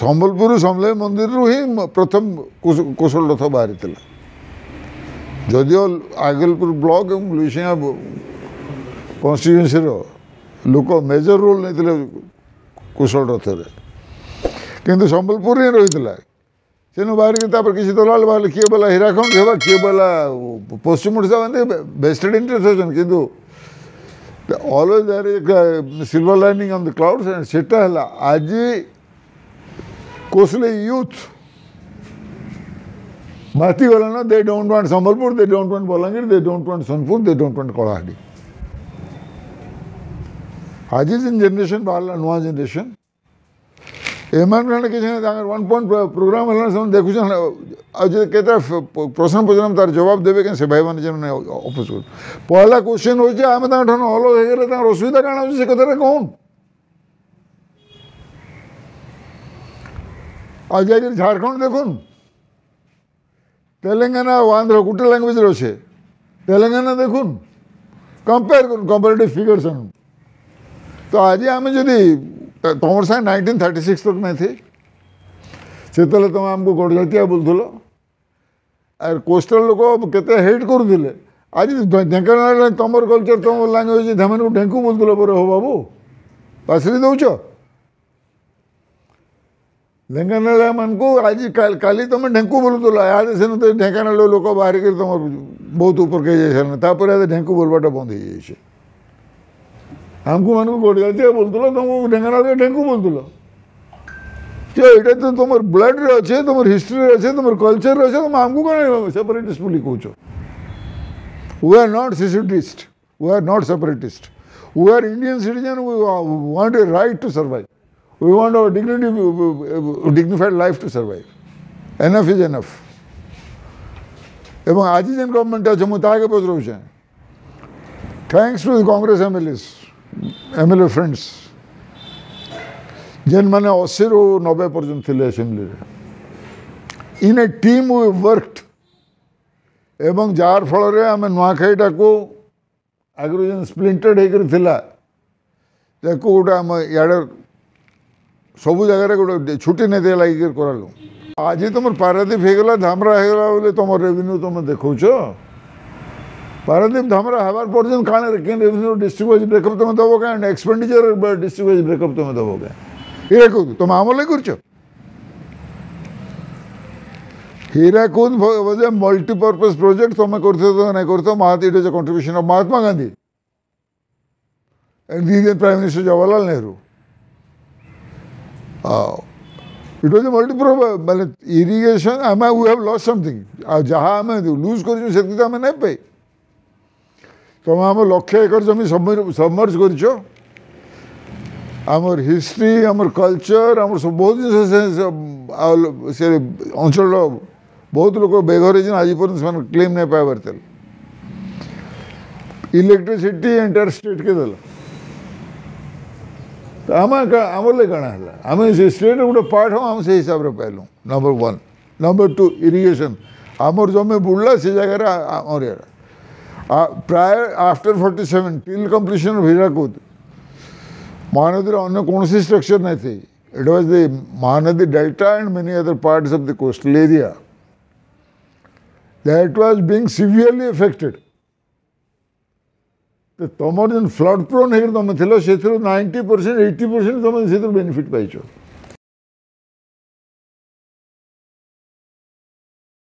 ସମ୍ବଲପୁର ସମଲେଇ ମନ୍ଦିରରୁ ହିଁ ପ୍ରଥମ କୋଶଳ ରଥ ବାହାରିଥିଲା। ଯଦିଓ ଆଗଲପୁର ବ୍ଲକ ଏବଂ ଲୁଇସିଙ୍ଗା କନଷ୍ଟିଟ୍ୟୁଏନ୍ସିର ଲୋକ ମେଜର ରୋଲ୍ ନେଇଥିଲେ କୋଶଳ ରଥରେ, କିନ୍ତୁ ସମ୍ବଲପୁର ହିଁ ରହିଥିଲା। ସେନୁ ବାହାରିକି ତାପରେ କିଛି ଦଲାଲ ବାହାରିଲେ, କିଏ ବୋଲା ହୀରାଖଣ୍ଡ ହେବା, କିଏ ବୋଲା ପଶ୍ଚିମ ଓଡ଼ିଶା ମାନେ ବେଷ୍ଟେଡ୍ ଇଣ୍ଟରେଷ୍ଟ ଅଛନ୍ତି, କିନ୍ତୁ always there is a silver lining on the clouds, and ସେଟା ହେଲା ଆଜି କୋଶଲି ୟୁଥ୍ ମାତି ଗଲାନ। They don't want Sambalpur, they don't want Balangir, they don't want Sonepur, they don't want Kalahandi. ଆଜି ଯେନ୍ ଜେନେରେସନ୍ ବାହାରିଲା, ନୂଆ ଜେନେରେସନ୍, ଏମାନେ କିଛି ନାହିଁ, ତାଙ୍କର 1 ପଏଣ୍ଟ ପ୍ରୋଗ୍ରାମ ହେଲା, ସେମାନେ ଦେଖୁଛନ୍। ଆଉ ଯଦି କେତେ ପ୍ରଶ୍ନ ପଚାରିବେ ତାର ଜବାବ ଦେବେ କେନ୍ ସେ ଭାଇମାନେ ଯେମାନେ ଅପୋଜ କରୁ। ପହଲା କ୍ୱେଶ୍ଚନ୍ ହେଉଛି ଆମେ ତାଙ୍କଠାରୁ ଅଲଗା ହେଇଗଲେ ତାଙ୍କର ଅସୁବିଧା କାଣା ହେଉଛି ସେ କଥାଟା କହୁନ୍। ଆଉ ଯାଇକରି ଝାଡ଼ଖଣ୍ଡ ଦେଖୁନ୍, ତେଲେଙ୍ଗାନା ଆଉ ଆନ୍ଧ୍ର ଗୋଟେ ଲାଙ୍ଗୁଏଜ୍ରେ ଅଛେ। ତେଲେଙ୍ଗାନା ଦେଖୁନ୍, କମ୍ପେୟାର କରୁନ୍, କମ୍ପାରେଟିଭ୍ ଫିଗର୍ସ ଆଣୁନ୍। ତ ଆଜି ଆମେ ଯଦି ତୁମର ସାଙ୍ଗେ 1936 ତକ ନାଇଁ ଥି, ସେତେବେଳେ ତୁମେ ଆମକୁ ଗଡ଼ଜାତିଆ ବୋଲୁଥିଲ, ଆର୍ କୋଷ୍ଟାଲ ଲୋକ କେତେ ହେଟ୍ କରୁଥିଲେ। ଆଜି ଢେଙ୍କାନାଳ ତୁମର କଲଚର, ତୁମର ଲାଙ୍ଗୁଏଜ, ସେମାନଙ୍କୁ ଢେଙ୍କୁ ବୋଲୁଥିଲ ପରେ ହଉ ବାବୁ ପାଶରି ଦେଉଛ। ଢେଙ୍କାନାଳ ମାନଙ୍କୁ ଆଜି କାଲି ତୁମେ ଢେଙ୍କୁ ବୋଲୁଥିଲ, ଇହାଦେ ସେନୁ ତ ଢେଙ୍କାନାଳ ଲୋକ ବାହାରିକରି ତୁମର ବହୁତ ଉପରକେ ଯାଇସାରିଲେ, ତାପରେ ଇହାଦେ ଢେଙ୍କୁ ବୋଲବାଟା ବନ୍ଦ ହେଇଯାଇଛି। ଆମକୁ ମାନଙ୍କୁ ଗଡ଼ଜାତିଆ ବୋଲୁଥିଲ, ତୁମକୁ ଢେଙ୍କାନାଳରେ ଢେଙ୍କୁ ବୋଲୁଥିଲ। ଯେ ଏଇଟା ତ ତୁମର ବ୍ଲଡ଼ରେ ଅଛେ, ତୁମର ହିଷ୍ଟ୍ରିରେ ଅଛେ, ତୁମର କଲଚରରେ ଅଛେ, ତୁମେ ଆମକୁ କ'ଣ ସେପାରେଟିଷ୍ଟ ବୋଲି କହୁଛ। We are not secessionist, we are not separatist, we are Indian citizen, we want a right to survive, we want our dignified life to survive. Enough is enough. ଏବଂ ଆଜି ଯେନ୍ ଗଭର୍ଣ୍ଣମେଣ୍ଟ ଅଛେ ମୁଁ ତାହାକେ ପଚରାଉଛେ, thanks to Congress MLA friends ଯେନ୍ମାନେ 80ରୁ 90 ପର୍ଯ୍ୟନ୍ତ ଥିଲେ ଆସେମ୍ବଲିରେ। In a team we worked, ଏବଂ ଯାହାର ଫଳରେ ଆମେ ନୂଆଖାଇଟାକୁ ଆଗରୁ ଯେନ୍ ସ୍ପ୍ଲିଣ୍ଟେଡ୍ ହେଇକରି ଥିଲା, ତାକୁ ଗୋଟେ ଆମେ ଇଆଡ଼େ ସବୁ ଜାଗାରେ ଗୋଟେ ଛୁଟି ନେଇ ଦେଇ ଲାଗିକରି କରାଲୁ। ଆଜି ତୁମର ପାରାଦୀପ ହେଇଗଲା, ଧାମରା ହେଇଗଲା ବୋଲି ତୁମର ରେଭିନ୍ୟୁ ତୁମେ ଦେଖାଉଛ। ପାରାଦୀପ ଧାମରା ହେବାର ପର୍ଯ୍ୟନ୍ତ କାଣା କେନ୍ ରେଭିନ୍ୟୁ ଡିଷ୍ଟ୍ରିକ୍ଟ ୱାଇଜ୍ ବ୍ରେକଅପ୍ ତୁମେ ଦେବ କାଁ, ଏକ୍ସପେଣ୍ଡିଚର ଡିଷ୍ଟ୍ରିକ୍ଟ ୱାଇଜ୍ ବ୍ରେକଅପ୍ ତୁମେ ଦେବ କାଁ, ହୀରାକୁଦ ତୁମେ ଆମ ଲାଗି କରୁଛ। Hirakud was a multi-purpose project, ତୁମେ କରୁଥିବ ତୁମେ ନାଇଁ କରୁଥିବ। it is a contribution of Mahatma Gandhi and the Prime Minister Jawaharlal Nehru. It was a multi-purpose ମାନେ irrigation, we have lost something, ଆଉ ଯାହା ଆମେ ଲୁଜ୍ କରିଛୁ ସେତିକି ତ ଆମେ ନାଇଁ ପାଇ। ତୁମେ ଆମ 1,00,000 ଏକର ଜମି ସବମର୍ଜ କରିଛ। ଆମର ହିଷ୍ଟ୍ରି, ଆମର କଲଚର, ଆମର ସବୁ ବହୁତ ଜିନିଷ ସେ ଅଞ୍ଚଳର ବହୁତ ଲୋକ ବେଘର ହେଇଛନ୍ତି, ଆଜି ପର୍ଯ୍ୟନ୍ତ ସେମାନେ କ୍ଲେମ୍ ନାଇଁ ପାଇବାର ଥିଲା। ଇଲେକ୍ଟ୍ରିସିଟି ଏଣ୍ଟାୟାର ଷ୍ଟେଟ୍କେ ଦେଲା, ତ ଆମେ ଆମର ଲାଗି କାଣା ହେଲା, ଆମେ ସେ ଷ୍ଟେଟ୍ର ଗୋଟେ ପାର୍ଟ ହଉ, ଆମେ ସେଇ ହିସାବରେ ପାଇଲୁ। ନମ୍ବର 1 ନମ୍ବର 2 ଇରିଗେସନ୍, ଆମର ଜମି ବୁଡ଼ିଲା ସେ ଜାଗାରେ ଆମର ଇଆଡ଼େ ପ୍ରାୟ after 47 till completion of Hirakud ମହାନଦୀର ଅନ୍ୟ କୌଣସି ଷ୍ଟ୍ରକ୍ଚର ନାଇଁ ଥି। It was the Mahanadi Delta and many other parts of the coastal area that was being severely affected. ତମର ଯେନ୍ ଫ୍ଲଡ୍ ପ୍ରୋନ୍ ହେଇକି ତମେ ଥିଲ, ସେଥିରୁ 90% 80% ତମେ ସେଥିରୁ ବେନିଫିଟ୍ ପାଇଛ।